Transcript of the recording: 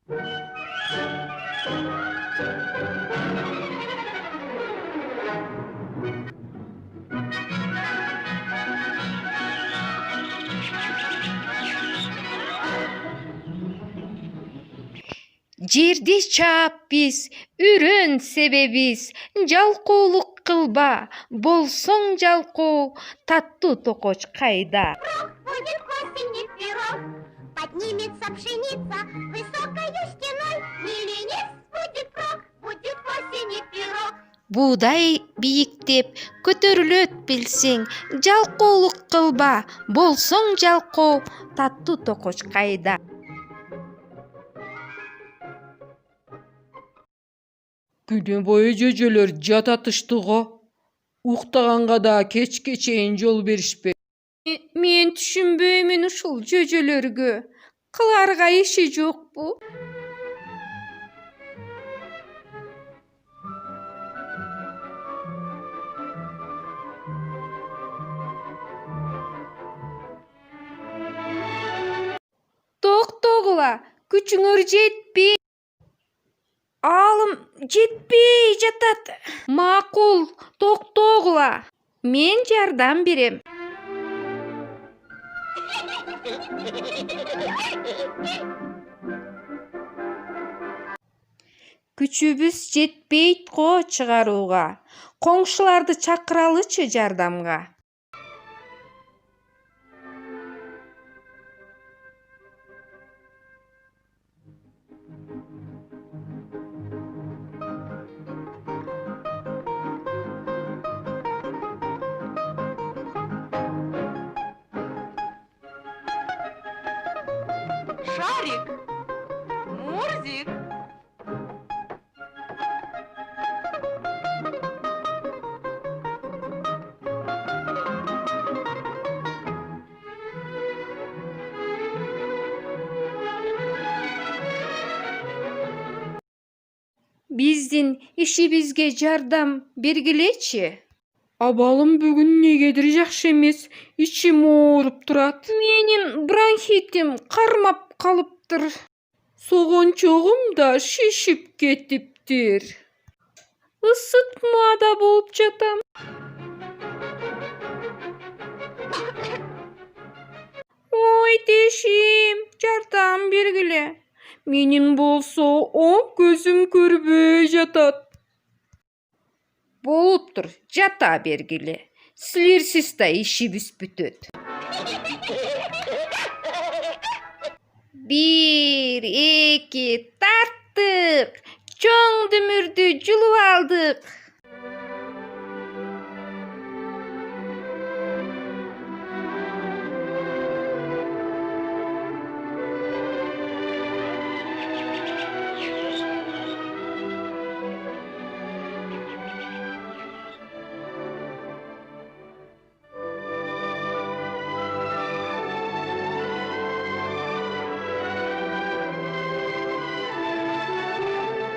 Жерди чаап биз, үрөн себебиз, жалкоолук кылба, болсоң жалкоо, таттуу токоч кайда? Будет в осени пирог, поднимется пшеница высокою стеной. Не ленись, будет рок, будет в осени пирог. Буудай бийиктеп көтөрүлөт билсең, жалкоолук кылба, болсоң жалкоо, таттуу токоч кайда? Күнү бою жөжөлөр жататышты го. Уктаганга да кечке чейин жол беришпейт. Мен түшүнбөймүн ушул жөжөлөргө. Кыларга иши жокпу? Токтогула, күчүңөр жетпей. Алым жетпей жатат. Макул, токтогула. Мен жардам берем. Күчүбүз жетпейт го чыгарууга. Коңшуларды чакыралычы жардамга. Шарик, Мурзик. Биздин ишибизге жардам бергилечи. Абалым бүгүн негедир жакшы эмес, ичим ооруп турат. Менин бронхитим кармап калыптыр. Согончогум да шишип кетиптир. Ысытмада болуп жатам. Ой тешим, жардам бергиле. Менин болсо оң көзүм көрбөй жатат. Болуптур, жата бергиле. Силерсиз да ишибиз бүтөт. 1, 2, тарттык. Чоң дүмүрдү жулуп алдык.